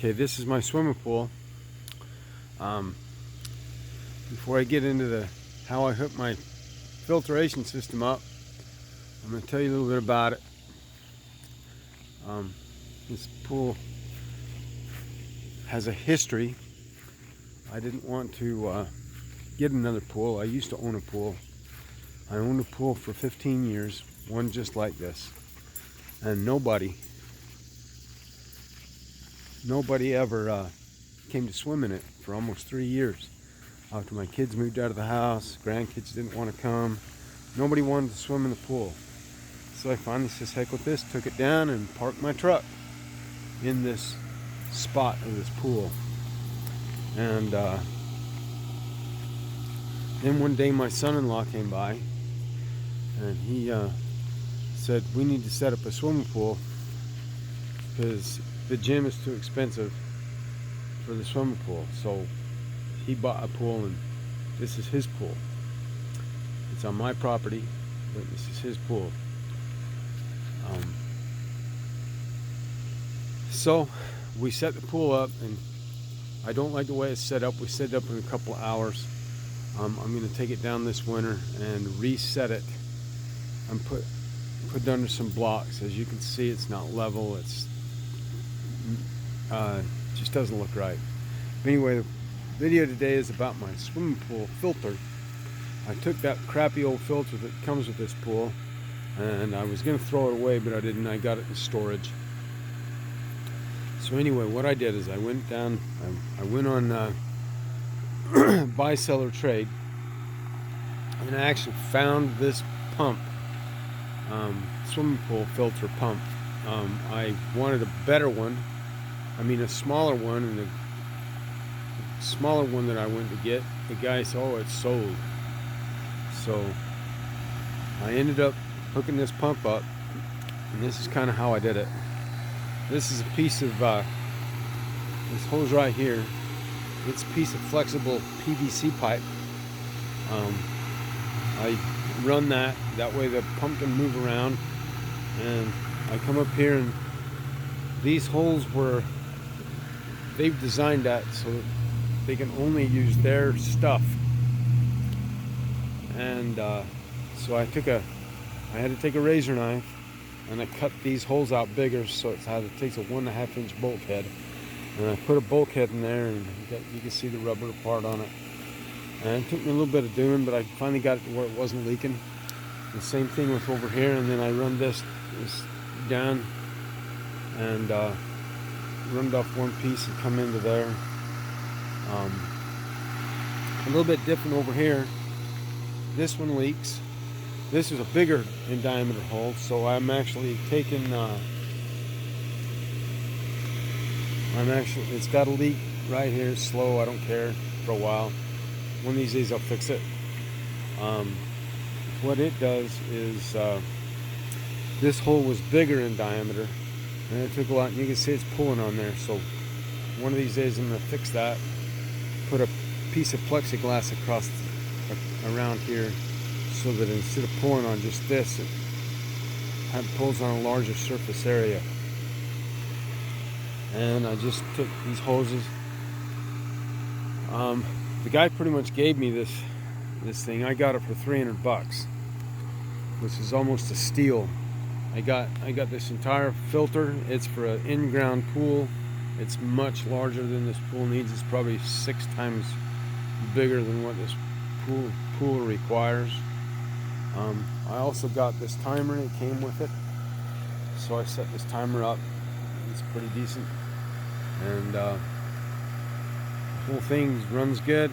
Okay, this is my swimming pool. Before I get into how I hook my filtration system up, I'm going to tell you a little bit about it. This pool has a history. I didn't want to get another pool. I used to own a pool. I owned a pool for 15 years, one just like this, and nobody ever came to swim in it for almost 3 years. After my kids moved out of the house, grandkids didn't want to come, nobody wanted to swim in the pool. So I finally said, heck with this, took it down and parked my truck in this spot of this pool. And then one day my son-in-law came by and he said, we need to set up a swimming pool because the gym is too expensive for the swimming pool. So he bought a pool, and this is his pool. It's on my property, but this is his pool. So we set the pool up, and I don't like the way it's set up. We set it up in a couple hours. I'm going to take it down this winter and reset it and put it under some blocks. As you can see, it's not level. It's just doesn't look right. But anyway, the video today is about my swimming pool filter. I took that crappy old filter that comes with this pool, and I was going to throw it away, but I didn't. I got it in storage. So anyway, what I did is I went down, I went on buy, seller, trade, and I actually found this pump, swimming pool filter pump. I wanted a better one, a smaller one, and the smaller one that I went to get, the guy said, oh, it's sold. So I ended up hooking this pump up, and this is kind of how I did it. This is a piece of this hose right here. It's a piece of flexible PVC pipe. I run that way the pump can move around, and I come up here, and these holes they've designed that so that they can only use their stuff. And so I had to take a razor knife, and I cut these holes out bigger, so it takes a 1.5 inch bolt head, and I put a bulkhead in there, and you can see the rubber part on it. And it took me a little bit of doing, but I finally got it to where it wasn't leaking. The same thing with over here, and then I run this down and run it off one piece and come into there. A little bit different over here. This one leaks. This is a bigger in diameter hole, so I'm actually taking it's got a leak right here. It's slow, I don't care, for a while. One of these days I'll fix it. What it does is this hole was bigger in diameter, and it took a lot, and you can see it's pulling on there. So one of these days I'm going to fix that, put a piece of plexiglass around here, so that instead of pulling on just this, it pulls on a larger surface area. And I just took these hoses. The guy pretty much gave me this thing. I got it for 300 bucks, which is almost a steal. I got this entire filter. It's for an in-ground pool. It's much larger than this pool needs. It's probably 6 times bigger than what this pool requires. I also got this timer. It came with it, so I set this timer up. It's pretty decent, and the whole thing runs good.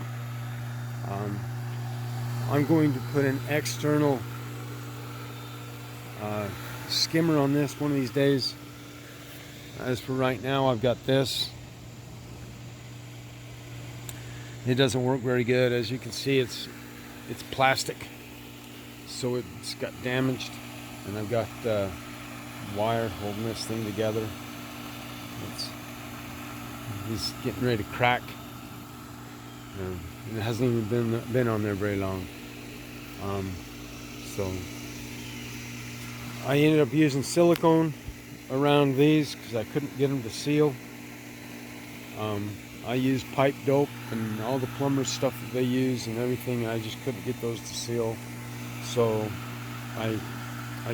I'm going to put an external skimmer on this one of these days. As for right now, I've got this. It doesn't work very good. As you can see, it's plastic, so it's got damaged, and I've got wire holding this thing together. It's getting ready to crack, and it hasn't even been on there very long. So I ended up using silicone around these because I couldn't get them to seal. I use pipe dope and all the plumber stuff that they use and everything. I just couldn't get those to seal, so I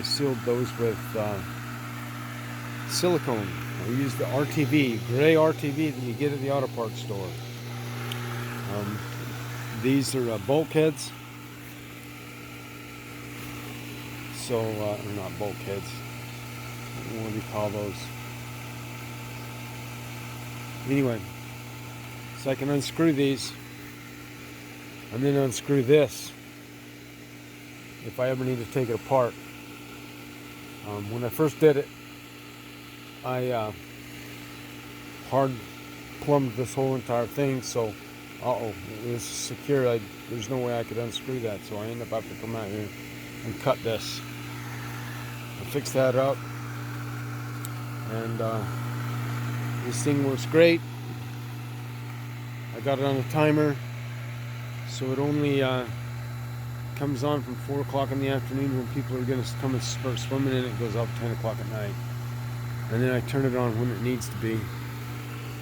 sealed those with silicone. I used the RTV, gray RTV that you get at the auto parts store. These are bulkheads. So, or not bulkheads. What do you call those? Anyway, so I can unscrew these and then unscrew this if I ever need to take it apart. When I first did it, I hard plumbed this whole entire thing, so it was secure. There's no way I could unscrew that, so I ended up having to come out here and cut this. I fixed that up, and this thing works great. I got it on a timer, so it only comes on from 4 o'clock in the afternoon when people are going to come and start swimming, and it goes off 10 o'clock at night. And then I turn it on when it needs to be.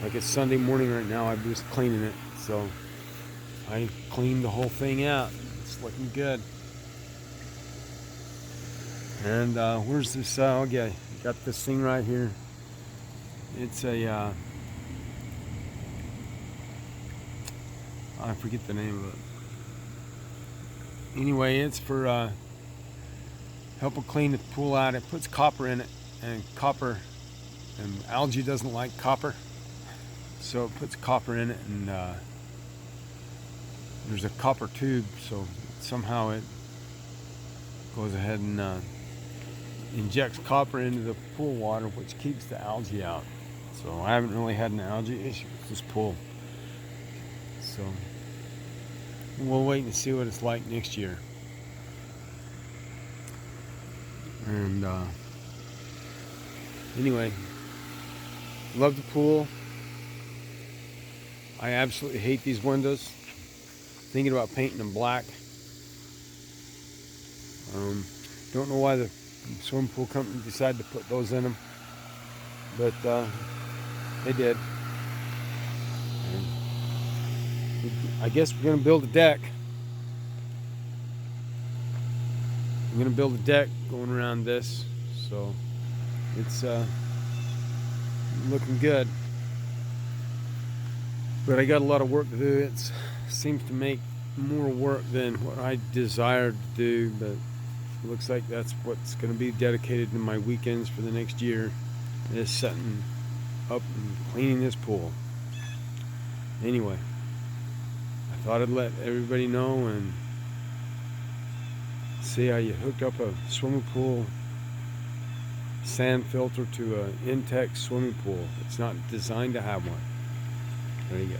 Like it's Sunday morning right now, I'm just cleaning it. So I cleaned the whole thing out. It's looking good. And where's this? Okay, got this thing right here. It's a I forget the name of it. Anyway, it's for helping clean the pool out. It puts copper in it, and algae doesn't like copper, so it puts copper in it, and there's a copper tube, so somehow it goes ahead and injects copper into the pool water, which keeps the algae out. So I haven't really had an algae issue with this pool. So we'll wait and see what it's like next year. And anyway, love the pool. I absolutely hate these windows. Thinking about painting them black. Don't know why the swimming pool company decided to put those in them, but they did. And I guess we're going to build a deck. I'm going to build a deck going around this, so it's looking good. But I got a lot of work to do. It seems to make more work than what I desired to do, but it looks like that's what's going to be dedicated to my weekends for the next year, is setting up and cleaning this pool. Anyway, I thought I'd let everybody know and see how you hook up a swimming pool sand filter to an Intex swimming pool. It's not designed to have one. There you go.